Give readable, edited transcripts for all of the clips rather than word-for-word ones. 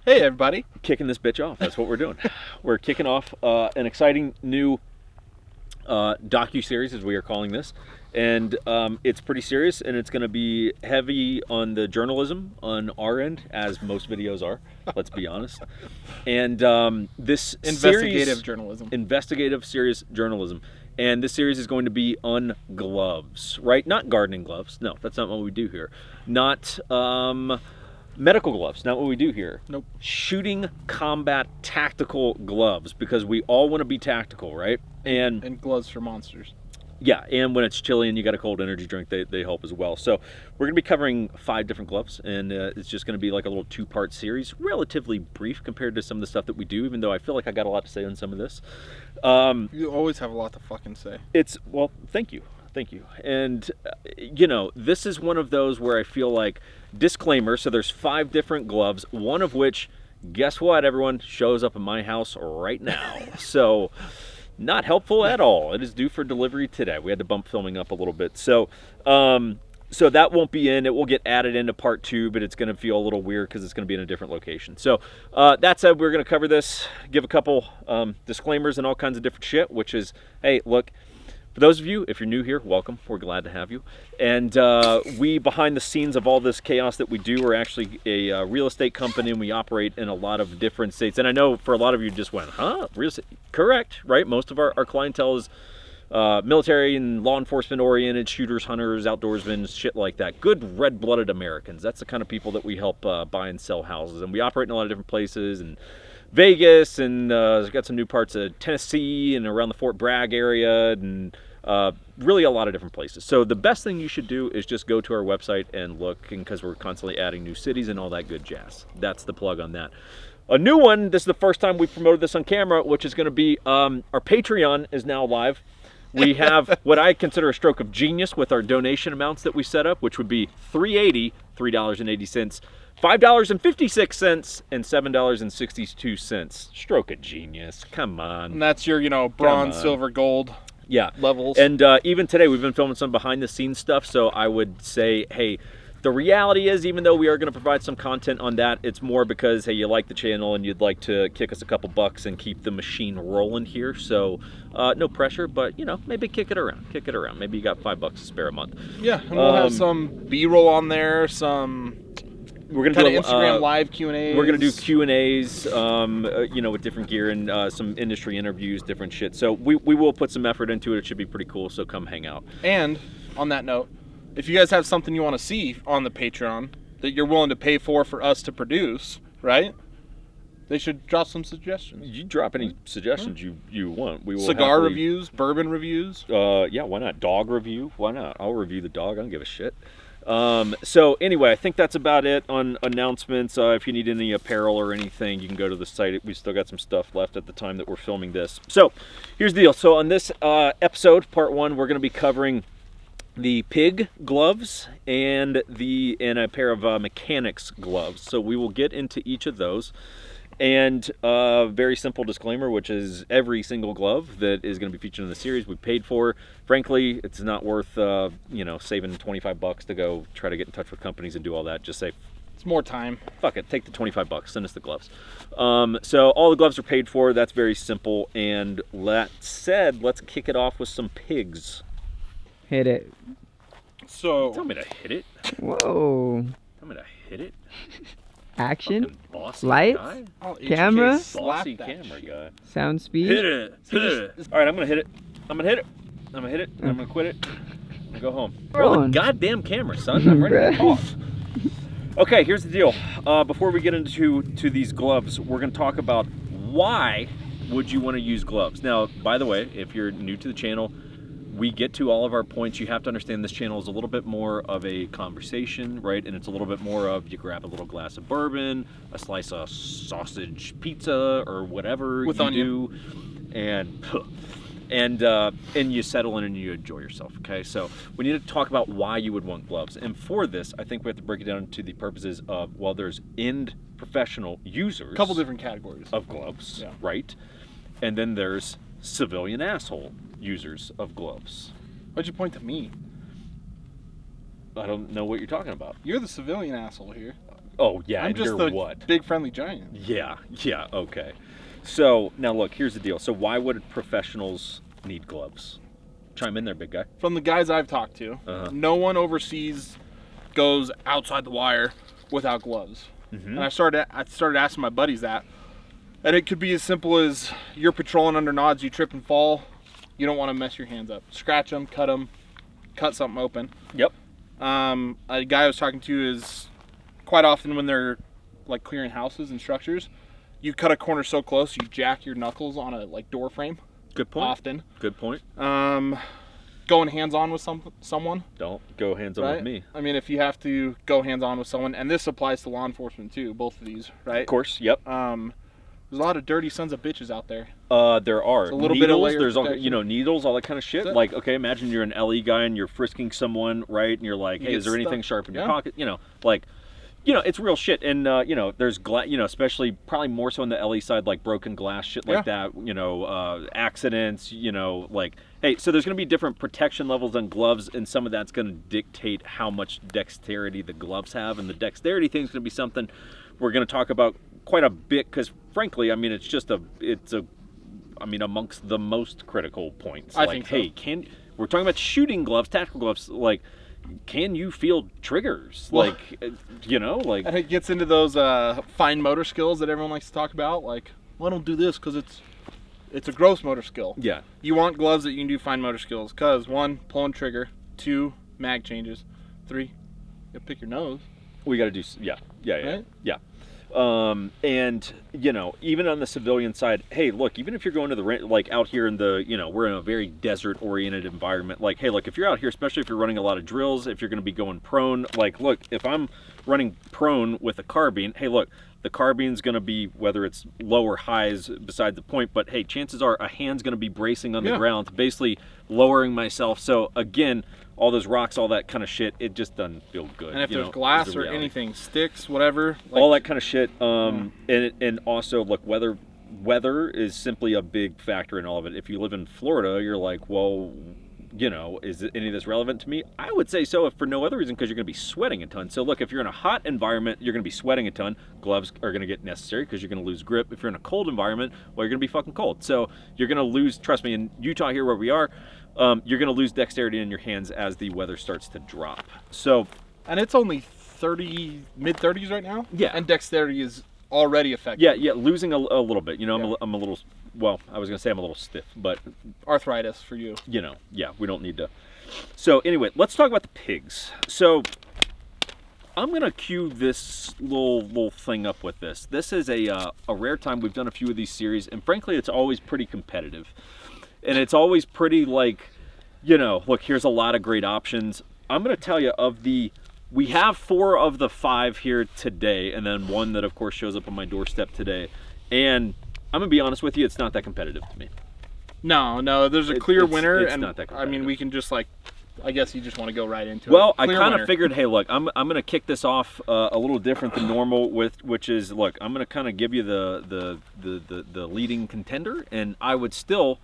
Hey, everybody. Kicking this bitch off. That's what we're doing. We're kicking off an exciting new docu-series, as we are calling this. And it's pretty serious, and it's going to be heavy on the journalism on our end, as most videos are, let's be honest. And this Investigative journalism. Investigative, serious journalism. And this series is going to be on gloves, right? Not gardening gloves. No, that's not what we do here. Not medical gloves. Not what we do here. Nope. Shooting combat tactical gloves, because we all want to be tactical, right? And gloves for monsters. Yeah, and when it's chilly and you got a cold energy drink, they help as well. So we're going to be covering 5 different gloves, and it's just going to be like a little 2-part series, relatively brief compared to some of the stuff that we do, even though I feel like I got a lot to say on some of this. You always have a lot to fucking say. Well, thank you. And, this is one of those where I feel like, disclaimer, so there's 5 different gloves, one of which, guess what, everyone, shows up in my house right now. So... not helpful at all. It is due for delivery today. We had to bump filming up a little bit. So that won't be in. It will get added into part 2, but it's going to feel a little weird because it's going to be in a different location. So that said, we're going to cover this, give a couple disclaimers and all kinds of different shit, which is, hey, look, for those of you, if you're new here, welcome. We're glad to have you. And we, behind the scenes of all this chaos that we do, are actually a real estate company, and we operate in a lot of different states. And I know for a lot of you just went, huh? Real estate? Correct, right? Most of our clientele is military and law enforcement oriented, shooters, hunters, outdoorsmen, shit like that. Good red-blooded Americans. That's the kind of people that we help buy and sell houses. And we operate in a lot of different places, and Vegas, and we've got some new parts of Tennessee and around the Fort Bragg area, and really a lot of different places. So the best thing you should do is just go to our website and look, because we're constantly adding new cities and all that good jazz. That's the plug on that. A new one, this is the first time we promoted this on camera, which is going to be our Patreon is now live. We have what I consider a stroke of genius with our donation amounts that we set up, which would be $3.80, $3.80, $5.56, and $7.62. Stroke of genius. Come on. And that's your, bronze, silver, gold levels. And even today, we've been filming some behind-the-scenes stuff, so I would say, hey, the reality is, even though we are going to provide some content on that, it's more because, hey, you like the channel and you'd like to kick us a couple bucks and keep the machine rolling here. So, no pressure, but, maybe kick it around. Maybe you got $5 to spare a month. Yeah, and we'll have some B-roll on there, some... We're gonna do Instagram live Q&As. We're gonna do Q&As, with different gear and some industry interviews, different shit. So we will put some effort into it. It should be pretty cool. So come hang out. And on that note, if you guys have something you want to see on the Patreon that you're willing to pay for us to produce, right? They should drop some suggestions. You drop any suggestions you want. We will. Cigar reviews, bourbon reviews. Yeah, why not? Dog review? Why not? I'll review the dog. I don't give a shit. So anyway, I think that's about it on announcements. If you need any apparel or anything, you can go to the site. We've still got some stuff left at the time that we're filming this. So here's the deal. So on this episode, part 1, we're going to be covering the pig gloves and a pair of Mechanix gloves. So we will get into each of those. And a very simple disclaimer, which is every single glove that is going to be featured in the series we paid for. Frankly, it's not worth saving $25 to go try to get in touch with companies and do all that. Just say, it's more time. Fuck it, take the $25, send us the gloves. So all the gloves are paid for. That's very simple. And that said, let's kick it off with some pigs. Hit it. So tell me to hit it. Whoa. Tell me to hit it. Action, lights, camera, bossy camera guy. Sound speed. Hit it. All right, I'm gonna hit it. I'm gonna quit it. I'm gonna go home. We're on the goddamn camera, son. I'm ready to talk. Okay, here's the deal. Before we get into these gloves, we're gonna talk about why would you want to use gloves. Now, by the way, if you're new to the channel, we get to all of our points. You have to understand this channel is a little bit more of a conversation, right? And it's a little bit more of you grab a little glass of bourbon, a slice of sausage pizza or whatever with you onion. do, and you settle in and you enjoy yourself, okay? So we need to talk about why you would want gloves. And for this, I think we have to break it down to the purposes of, well, there's end professional users. A couple different categories. Of gloves, right? And then there's civilian asshole users of gloves. Why'd you point to me? I don't know what you're talking about. You're the civilian asshole here. Oh yeah, I'm and just you're the what? big friendly giant. Yeah, okay. So now look, here's the deal. So why would professionals need gloves? Chime in there, big guy. From the guys I've talked to, no one overseas goes outside the wire without gloves. And I started asking my buddies that. And it could be as simple as you're patrolling under nods, you trip and fall. You don't want to mess your hands up. Scratch them, cut something open. Yep. A guy I was talking to is quite often when they're like clearing houses and structures, you cut a corner so close you jack your knuckles on a like door frame. Good point. Often. Good point. Going hands-on with someone. Don't go hands-on right? with me. I mean, if you have to go hands-on with someone, and this applies to law enforcement too, both of these, right? Of course. Yep. There's a lot of dirty sons of bitches out there. There are a little needles. bit of layer There's all, protection. needles, all that kind of shit. Like, okay, imagine you're an LE guy and you're frisking someone, right? And you're like, hey, get is there anything stuck. sharp in your Yeah. pocket? It's real shit. And there's especially probably more so on the LE side, like broken glass, shit like that. Accidents. Hey, so there's going to be different protection levels on gloves, and some of that's going to dictate how much dexterity the gloves have. And the dexterity thing is going to be something we're going to talk about quite a bit, because frankly, I mean, it's amongst the most critical points. I think so. Hey, we're talking about shooting gloves, tactical gloves, like, can you feel triggers? Well, and it gets into those fine motor skills that everyone likes to talk about. Like, well, I don't do this because it's a gross motor skill. Yeah. You want gloves that you can do fine motor skills, because 1, pulling trigger, 2, mag changes, 3, you pick your nose. We got to do, Right? yeah. And even on the civilian side, hey, look, even if you're going to like out here in the, we're in a very desert oriented environment. Like, hey, look, if you're out here, especially if you're running a lot of drills, if you're going to be going prone, like, look, if I'm running prone with a carbine, hey, look, the carbine's going to be, whether it's low or highs beside the point, but hey, chances are a hand's going to be bracing on the ground, basically lowering myself. So again, all those rocks, all that kind of shit, it just doesn't feel good. And if there's glass or anything, sticks, whatever. Like, all that kind of shit. And also, look, weather is simply a big factor in all of it. If you live in Florida, you're like, well, is any of this relevant to me? I would say so, if for no other reason, because you're going to be sweating a ton. So look, if you're in a hot environment, you're going to be sweating a ton. Gloves are going to get necessary because you're going to lose grip. If you're in a cold environment, well, you're going to be fucking cold. So you're going to lose, trust me, in Utah here where we are, you're going to lose dexterity in your hands as the weather starts to drop. So, and it's only mid 30s right now. Yeah. And dexterity is already affected. Yeah, losing a little bit. I'm a little, well, I was going to say I'm a little stiff, but arthritis for you. Yeah, we don't need to. So anyway, let's talk about the pigs. So I'm going to cue this little thing up with this. This is a rare time. We've done a few of these series, and frankly, it's always pretty competitive. And it's always pretty like, look, here's a lot of great options. I'm going to tell you we have 4 of the 5 here today, and then 1 that of course shows up on my doorstep today. And I'm going to be honest with you, it's not that competitive to me. No, there's a clear winner. It's and not that I mean, we can just I guess you just want to go right into it. Well, I Clear kind winner. of figured, hey, look, I'm going to kick this off a little different than normal, which is, look, I'm going to kind of give you the leading contender, and I would still,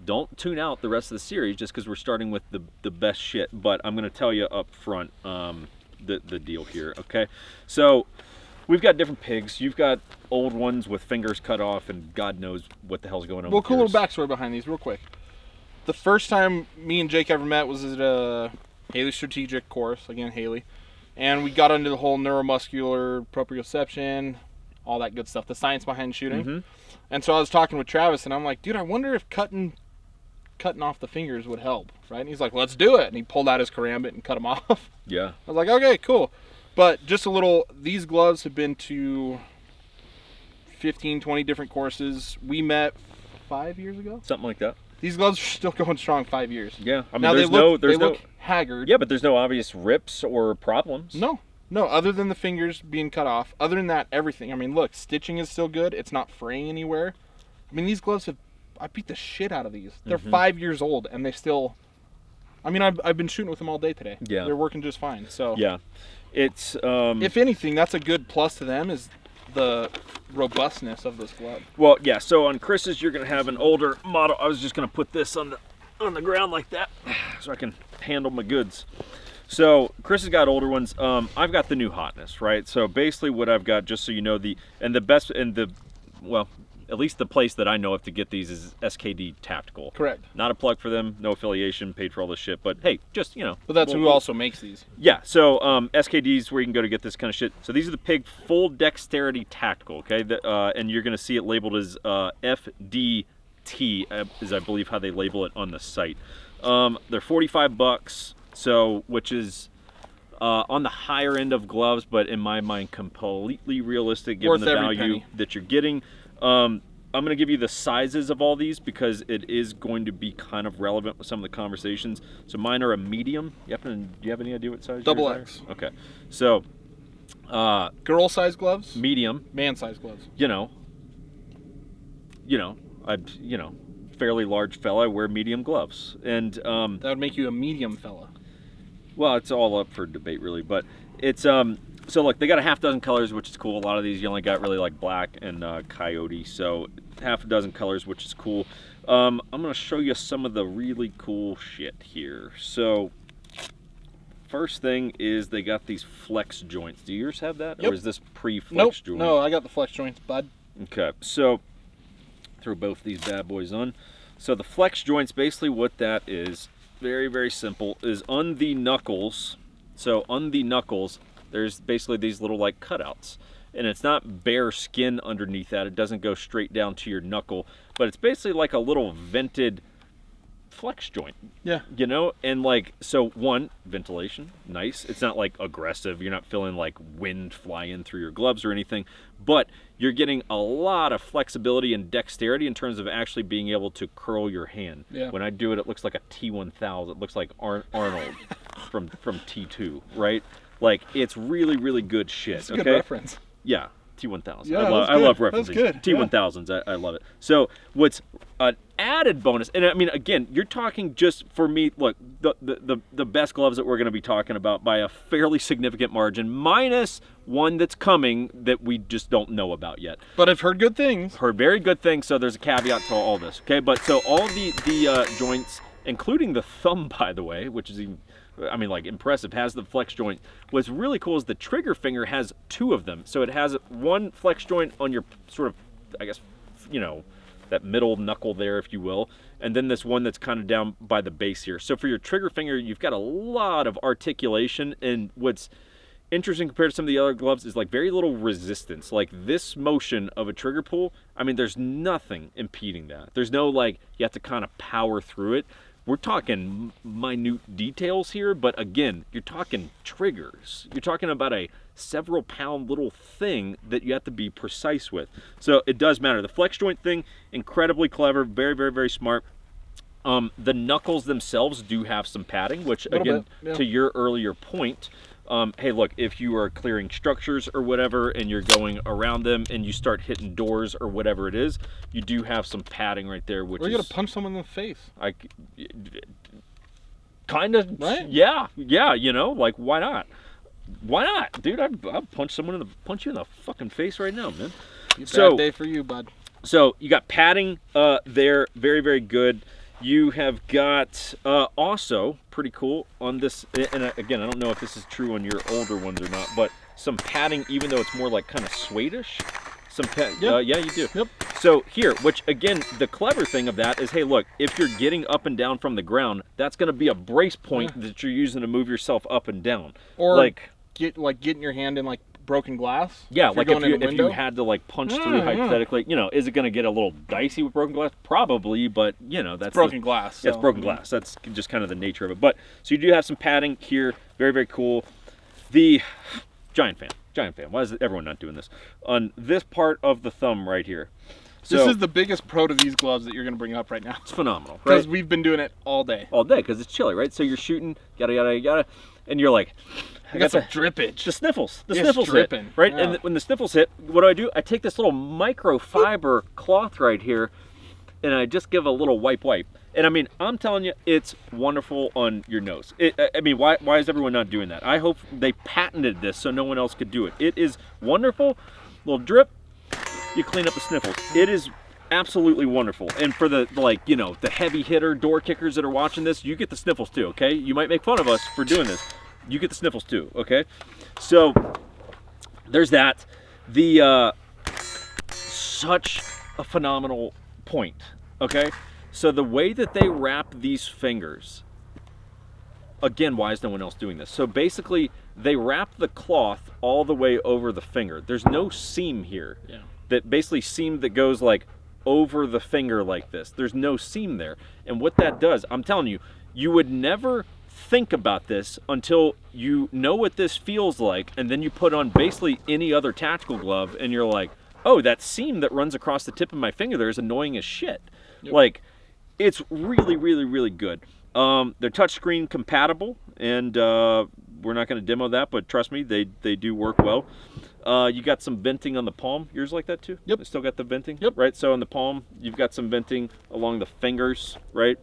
don't tune out the rest of the series just because we're starting with the best shit. But I'm going to tell you up front the deal here, okay? So we've got different pigs. You've got old ones with fingers cut off, and God knows what the hell's going on. Well, with cool yours. little backstory behind these, real quick. The first time me and Jake ever met was at a Haley Strategic course, again, Haley. And we got into the whole neuromuscular proprioception, all that good stuff, the science behind shooting. Mm-hmm. And so I was talking with Travis, and I'm like, dude, I wonder if cutting off the fingers would help, right? And he's like, let's do it. And he pulled out his karambit and cut them off. Yeah. I was like, okay, cool. But just a little, these gloves have been to 15, 20 different courses. We met 5 years ago. Something like that. These gloves are still going strong 5 years. Yeah. I mean, Now there's they look haggard. Yeah, but there's no obvious rips or problems. No, other than the fingers being cut off. Other than that, everything. I mean, look, stitching is still good. It's not fraying anywhere. I mean, these gloves I beat the shit out of these. They're 5 years old, and they still, I mean, I've been shooting with them all day today. Yeah. They're working just fine. So Yeah. It's, if anything, that's a good plus to them is the robustness of this glove. well, yeah, so on Chris's, you're going to have an older model. I was just going to put this on the ground like that so I can handle my goods. So Chris has got older ones. I've got the new hotness, right? So basically what I've got, just so you know, well, at least the place that I know of to get these is SKD Tactical. Correct. Not a plug for them, no affiliation, paid for all this shit, but hey, just, you know. But that's who also makes these. Yeah, so SKD's where you can go to get this kind of shit. So these are the Pig Full Dexterity Tactical, okay? And you're going to see it labeled as FDT, is I believe how they label it on the site. They're $45, so which is on the higher end of gloves, but in my mind completely realistic given the value that you're getting. I'm going to give you the sizes of all these because it is going to be kind of relevant with some of the conversations. So mine are a medium. Do you have any idea what size? Double X. Okay. So girl size gloves? Medium. Man size gloves. Fairly large fella. I wear medium gloves. And that would make you a medium fella. Well, it's all up for debate really, but it's so look, they got a half dozen colors, which is cool. A lot of these you only got really like black and coyote, so half a dozen colors, which is cool. I'm gonna show you some of the really cool shit here. So first thing is they got these flex joints. Do yours have that? Yep. Or is this pre-flex joint? No, I got the flex joints, bud. Okay, so throw both these bad boys on. So the flex joints, basically what that is, very, very simple, is on the knuckles. So on the knuckles, there's basically these little like cutouts. And it's not bare skin underneath that. It doesn't go straight down to your knuckle. But it's basically like a little vented flex joint. Yeah. You know? And like, so one, ventilation, nice. It's not like aggressive. You're not feeling like wind fly in through your gloves or anything. But you're getting a lot of flexibility and dexterity in terms of actually being able to curl your hand. Yeah. When I do it, it looks like a T-1000. It looks like Arnold from T2, right? Like, it's really, really good shit. That's a good reference. Yeah, T-1000. Yeah, I love referencing. That's good. T-1000s, I love it. So what's an added bonus, and I mean, again, you're talking just for me, look, the best gloves that we're going to be talking about by a fairly significant margin, minus one that's coming that we just don't know about yet. But I've heard good things. Heard very good things, so there's a caveat to all this, okay? But so all the joints, including the thumb, by the way, which is even, I mean, like, impressive, has the flex joint. What's really cool is the trigger finger has two of them. So it has one flex joint on your sort of, I guess, you know, that middle knuckle there, if you will. And then this one that's kind of down by the base here. So for your trigger finger, you've got a lot of articulation. And what's interesting compared to some of the other gloves is like very little resistance. Like this motion of a trigger pull, I mean, there's nothing impeding that. There's no like, you have to kind of power through it. We're talking minute details here, but again, you're talking triggers. You're talking about a several pound little thing that you have to be precise with. So it does matter. The flex joint thing, incredibly clever, very, very, very smart. The knuckles themselves do have some padding, which again, to your earlier point, hey, look, if you are clearing structures or whatever and you're going around them and you start hitting doors or whatever it is, you do have some padding right there, which or you're going to punch someone in the face. Kind of, right? Yeah, you know, like, why not? Why not? Dude, I'll punch you in the fucking face right now, man. Bad day for you, bud. So you got padding there, very, very good. You have got also pretty cool on this, and again, I don't know if this is true on your older ones or not, but some padding, even though it's more like kind of suede-ish. Yeah, you do. Yep. So here, which again, the clever thing of that is, hey, look, if you're getting up and down from the ground, that's going to be a brace point that you're using to move yourself up and down. Or like getting your hand in like broken glass. Yeah, like if you had to like punch through hypothetically, you know, is it going to get a little dicey with broken glass? Probably, but you know, that's broken glass. So, it's broken glass. That's just kind of the nature of it. But so you do have some padding here, very, very cool. The giant fan. Why is everyone not doing this? On this part of the thumb right here. So, this is the biggest pro to these gloves that you're going to bring up right now. It's phenomenal, right? Because we've been doing it all day. All day, because it's chilly, right? So you're shooting, yada, yada, yada, and you're like, I got some drippage. The sniffles. The sniffles dripping. Hit, right? Yeah. And when the sniffles hit, what do? I take this little microfiber cloth right here, and I just give a little wipe. And I mean, I'm telling you, it's wonderful on your nose. I mean, why is everyone not doing that? I hope they patented this so no one else could do it. It is wonderful. Little drip, you clean up the sniffles. It is absolutely wonderful. And for the, like, you know, the heavy hitter door kickers that are watching this, you get the sniffles too, okay? You might make fun of us for doing this. you get the sniffles too, okay? So there's that. The such a phenomenal point, okay? So the way that they wrap these fingers, again, why is no one else doing this? So basically, they wrap the cloth all the way over the finger. There's no seam here. Yeah. That basically seam that goes like over the finger like this. There's no seam there. And what that does, I'm telling you, you would never think about this until you know what this feels like, and then you put on basically any other tactical glove and you're like, oh, that seam that runs across the tip of my finger there is annoying as shit. Yep. Like, it's really, really, really good. They're touchscreen compatible, and we're not going to demo that, but trust me, they do work well. You got some venting on the palm. Yours like that too? Yep. They still got the venting? Yep. Right, so on the palm, you've got some venting along the fingers, right?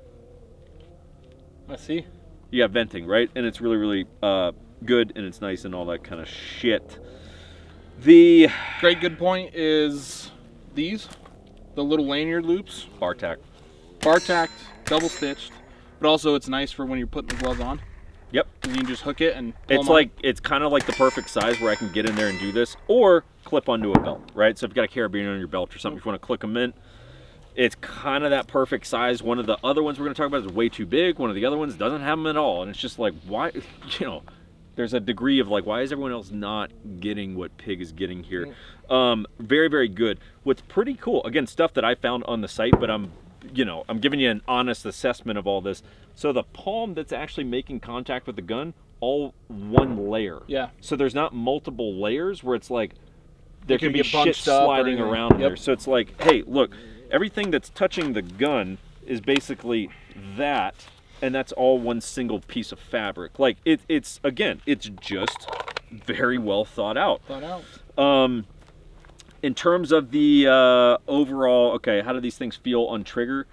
I see. You got venting, right? And it's really, really good, and it's nice and all that kind of shit. The great good point is these, the little lanyard loops. bar tack. Bar tacked, double stitched, but also it's nice for when you're putting the gloves on. Yep. You can just hook it and pull it's them like on. it's kind of like the perfect size where I can get in there and do this, or clip onto a belt, right? So if you've got a carabiner on your belt or something, if you want to click them in, it's kind of that perfect size. One of the other ones we're going to talk about is way too big. One of the other ones doesn't have them at all, and it's just like, why? You know, there's a degree of like, why is everyone else not getting what Pig is getting here? Very, very good. What's pretty cool, again, stuff that I found on the site, but I'm giving you an honest assessment of all this. So the palm that's actually making contact with the gun, all one layer. Yeah. So there's not multiple layers where it's like there It can can be get shit bunched up or sliding anything. around Yep. there. So it's like, hey, look, everything that's touching the gun is basically that, and that's all one single piece of fabric. Like it's again, it's just very well thought out. In terms of the overall, okay, how do these things feel on trigger?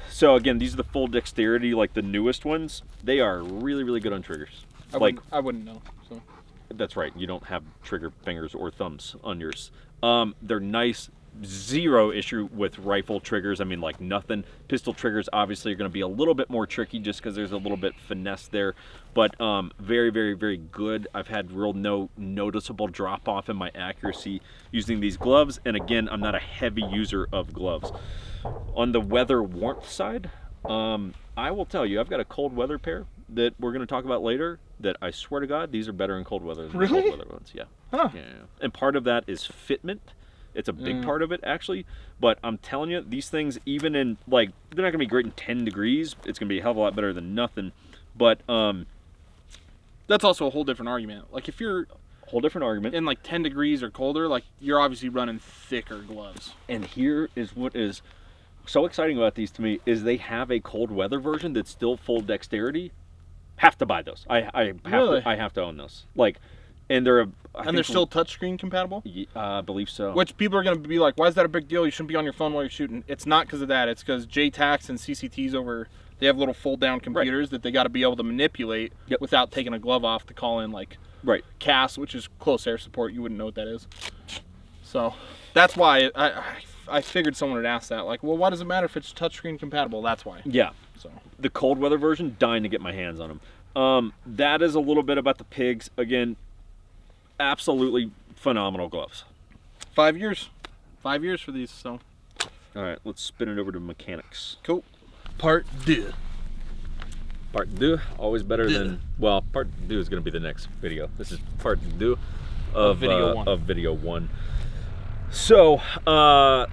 So again, these are the full dexterity, like the newest ones. They are really, really good on triggers. I wouldn't know. So that's right. You don't have trigger fingers or thumbs on yours. They're nice. Zero issue with rifle triggers. I mean, like nothing. Pistol triggers obviously are going to be a little bit more tricky just because there's a little bit finesse there, but very, very, very good. I've had no noticeable drop off in my accuracy using these gloves, and again, I'm not a heavy user of gloves. On the weather warmth side, I will tell you, I've got a cold weather pair that we're going to talk about later that I swear to God, these are better in cold weather than the cold weather ones. Yeah. Huh. Yeah. And part of that is fitment. It's a big part of it, actually. But I'm telling you, these things, even in, like, they're not going to be great in 10 degrees. It's going to be a hell of a lot better than nothing. But that's also a whole different argument. Like, if you're whole different argument. in, like, 10 degrees or colder, like, you're obviously running thicker gloves. And here is what is so exciting about these to me is they have a cold weather version that's still full dexterity. Have to buy those. I have to own those. Like, and they're still touchscreen compatible? I believe so. Which people are going to be like, why is that a big deal? You shouldn't be on your phone while you're shooting. It's not because of that. It's because JTACs and CCTs they have little fold-down computers that they got to be able to manipulate without taking a glove off to call in, like, CAS, which is close air support. You wouldn't know what that is. So that's why I figured someone would ask that. Like, well, why does it matter if it's touchscreen compatible? That's why. Yeah. So the cold weather version, dying to get my hands on them. That is a little bit about the Pigs. Again, absolutely phenomenal gloves. 5 years. 5 years for these, so. All right, let's spin it over to Mechanix. Cool. Part 2. Part 2, always better than, well, part 2 is going to be the next video. This is part 2 of video 1. So,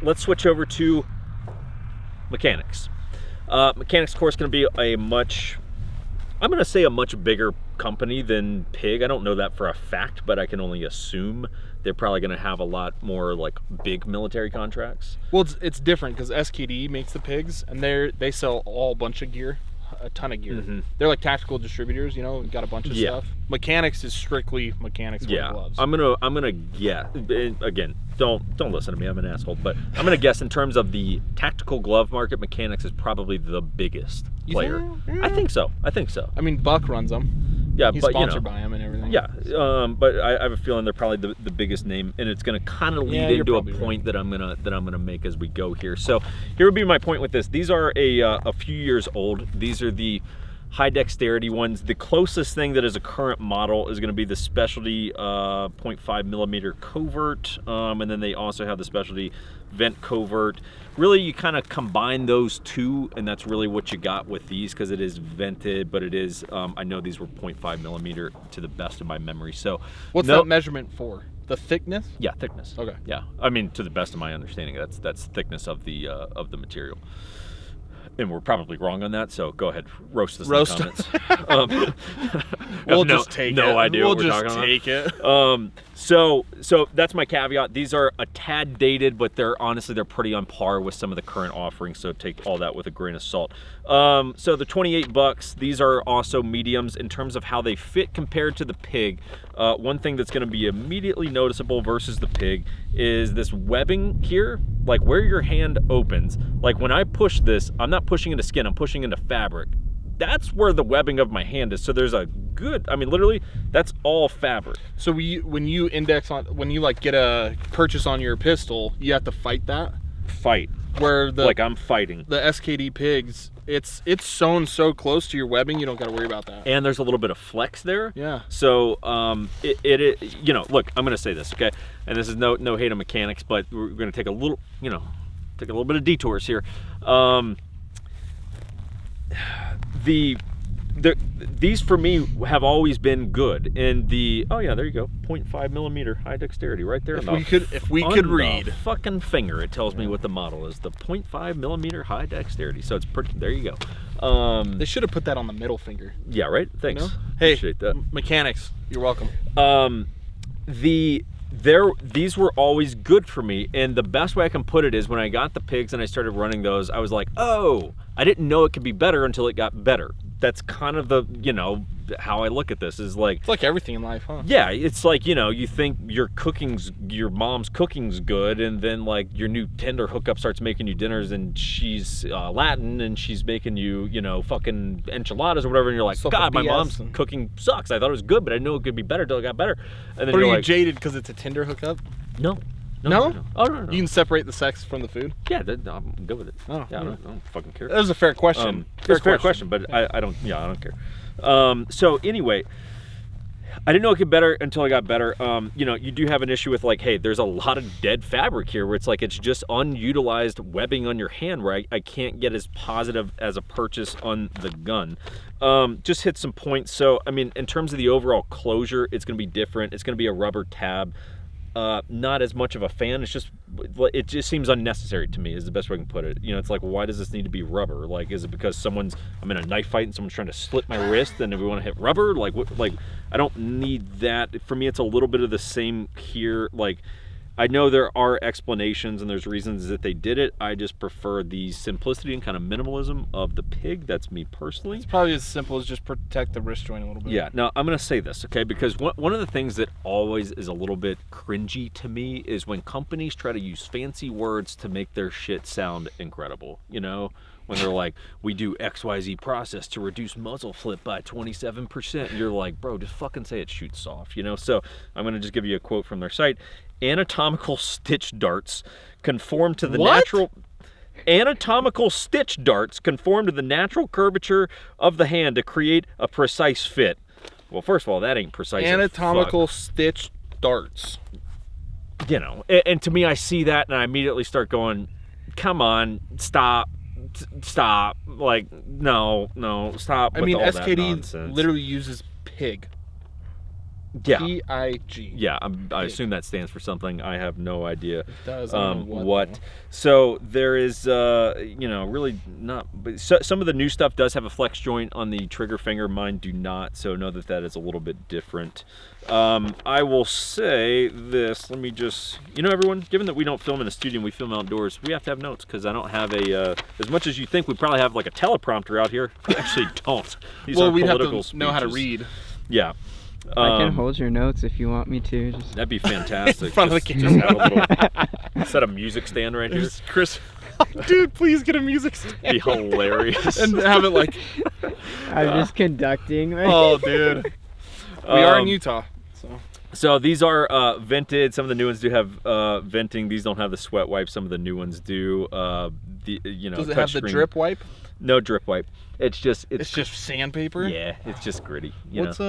let's switch over to Mechanix. Mechanix, of course, going to be I'm going to say a much bigger company than Pig. I don't know that for a fact, but I can only assume they're probably going to have a lot more like big military contracts. Well, it's different because SKD makes the Pigs, and they sell all bunch of gear, a ton of gear. Mm-hmm. They're like tactical distributors, you know, got a bunch of stuff. Mechanix is strictly Mechanix gloves. I'm gonna guess. Again, don't listen to me. I'm an asshole, but I'm gonna guess in terms of the tactical glove market, Mechanix is probably the biggest player. Yeah. I think so. I mean, Buck runs them. Yeah, He's but sponsored by them and everything. Yeah, but I have a feeling they're probably the biggest name, and it's going to kind of lead into a point that I'm gonna make as we go here. So here would be my point with this. These are a few years old. These are the high dexterity ones. The closest thing that is a current model is going to be the specialty 0.5 millimeter covert, and then they also have the specialty vent covert. Really, you kind of combine those two, and that's really what you got with these, because it is vented, but it is, I know these were 0.5 millimeter to the best of my memory. So what's that measurement for? The thickness? Yeah, thickness. Okay. Yeah, I mean, to the best of my understanding, that's thickness of the material. And we're probably wrong on that, so go ahead, roast us in the comments. We'll just take it. No idea we'll what we're just talking take about. it. So that's my caveat. These are a tad dated, but they're pretty on par with some of the current offerings, so take all that with a grain of salt. So the $28, these are also mediums in terms of how they fit compared to the Pig. One thing that's going to be immediately noticeable versus the Pig is this webbing here, like where your hand opens. Like when I push this, I'm not pushing into skin, I'm pushing into fabric. That's where the webbing of my hand is. So there's a good, I mean, literally, that's all fabric. So when you index on, when you like get a purchase on your pistol, you have to fight that? Fight. Where the, like I'm fighting. The SKD Pigs, it's sewn so close to your webbing, you don't got to worry about that. And there's a little bit of flex there. Yeah. So it you know, look, I'm gonna say this, okay? And this is no hate on Mechanix, but we're gonna take a little, you know, take a little bit of detours here. These for me have always been good. And oh yeah, there you go, 0.5 millimeter high dexterity right there. If we could read, the fucking finger, it tells me what the model is. The 0.5 millimeter high dexterity. So it's pretty. There you go. They should have put that on the middle finger. Yeah, right. Thanks. You know? Hey, appreciate that. Mechanix, you're welcome. These were always good for me, and the best way I can put it is when I got the Pigs and I started running those, I was like, oh, I didn't know it could be better until it got better. That's kind of the, you know, how I look at this is like... It's like everything in life, huh? Yeah, it's like, you know, you think your mom's cooking's good, and then like your new Tinder hookup starts making you dinners, and she's Latin, and she's making you, you know, fucking enchiladas or whatever, and you're like, God, my mom's cooking sucks. I thought it was good, but I knew it could be better till it got better. And then but you're are you like, jaded because it's a Tinder hookup? No. No? Oh, no. You can separate the sex from the food? Yeah, I'm good with it. Oh, yeah, I don't fucking care. That was a fair question. It's a fair question, but I don't care. So anyway, I didn't know it could better until I got better. You know, you do have an issue with like, hey, there's a lot of dead fabric here where it's like it's just unutilized webbing on your hand where I can't get as positive as a purchase on the gun. Just hit some points. So, I mean, in terms of the overall closure, it's going to be different. It's going to be a rubber tab. Not as much of a fan. It just seems unnecessary to me is the best way I can put it. You know, it's like, why does this need to be rubber? Like, is it because I'm in a knife fight and someone's trying to slit my wrist and we want to hit rubber? Like, I don't need that. For me, it's a little bit of the same here. Like, I know there are explanations and there's reasons that they did it. I just prefer the simplicity and kind of minimalism of the Pig. That's me personally. It's probably as simple as just protect the wrist joint a little bit. Yeah, now I'm going to say this, okay? Because one of the things that always is a little bit cringy to me is when companies try to use fancy words to make their shit sound incredible, you know? When they're like, we do XYZ process to reduce muzzle flip by 27%. And you're like, bro, just fucking say it shoots soft, you know? So I'm going to just give you a quote from their site. Anatomical stitch darts conform to the natural... Anatomical stitch darts conform to the natural curvature of the hand to create a precise fit. Well, first of all, that ain't precise. Anatomical stitch darts. You know, and to me, I see that and I immediately start going, come on, stop. Like, no, stop. I mean, with all SKD that nonsense. literally uses pig. Yeah. P-I-G. Yeah, I assume that stands for something. I have no idea. It does. I don't know what. So there is, you know, really not. But some of the new stuff does have a flex joint on the trigger finger. Mine do not. So know that is a little bit different. I will say this. Let me just, you know, everyone. Given that we don't film in a studio, and we film outdoors. We have to have notes because I don't have a. As much as you think we probably have like a teleprompter out here, we actually don't. These are we'd political have to know how to read. Yeah. I can hold your notes if you want me to. That'd be fantastic. In front of the Just have a little, set a music stand right here. Chris, dude, please get a music stand. Be hilarious. And have it like... I'm just conducting. Oh, dude. We are in Utah. So these are vented. Some of the new ones do have venting. These don't have the sweat wipe. Some of the new ones do. You know, does it have the drip wipe? No drip wipe. It's just sandpaper. Yeah, it's just gritty. What's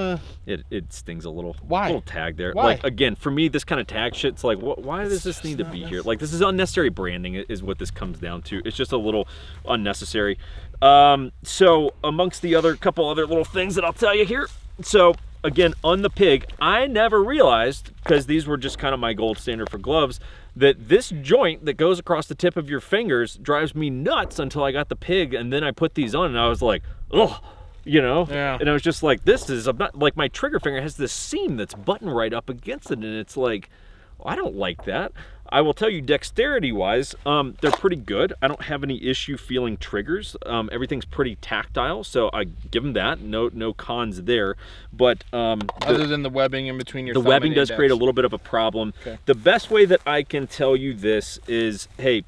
It stings a little. Why? Little tag there. Why? Like again, for me, this kind of tag shit's like, why does this need to be here? Like this is unnecessary branding is what this comes down to. It's just a little unnecessary. So amongst the couple other little things that I'll tell you here. So again, on the pig, I never realized, because these were just kind of my gold standard for gloves, that this joint that goes across the tip of your fingers drives me nuts until I got the pig, and then I put these on and I was like, ugh, Yeah. And I was just like, this is about, like, my trigger finger has this seam that's buttoned right up against it, and it's like, I don't like that. I will tell you, dexterity wise, they're pretty good. I don't have any issue feeling triggers. Everything's pretty tactile, so I give them that. No cons there. But other than the webbing in between your the thumb webbing and does index. create a little bit of a problem. Okay. The best way that I can tell you this is, hey,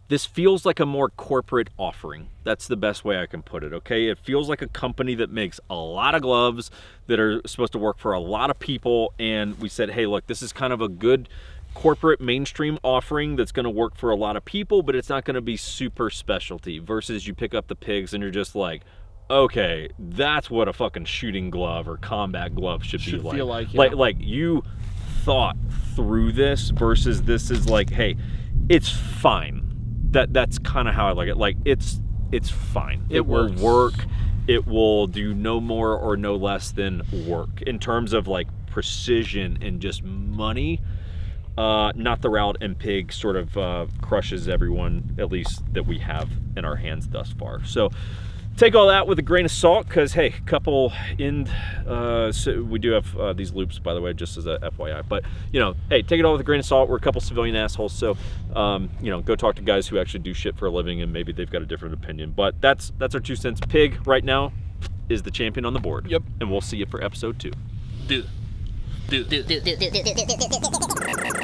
this feels like a more corporate offering. That's the best way I can put it, okay? It feels like a company that makes a lot of gloves that are supposed to work for a lot of people, and we said, hey, look, this is kind of a good corporate mainstream offering that's going to work for a lot of people, but it's not going to be super specialty, versus you pick up the pigs and you're just like, okay, that's what a fucking shooting glove or combat glove should be like. Feel like, yeah. Like you thought through this, versus this is like, hey, it's fine. That's kind of how I like it. Like it's fine. It will work. It will do no more or no less than work in terms of like precision and just money. Not the route and pig sort of crushes everyone, at least that we have in our hands thus far. So take all that with a grain of salt, because hey, couple in so we do have these loops, by the way, just as a FYI. But hey, take it all with a grain of salt. We're a couple civilian assholes, so go talk to guys who actually do shit for a living, and maybe they've got a different opinion. But that's our 2 cents. Pig right now is the champion on the board. Yep. And we'll see you for episode 2. Do.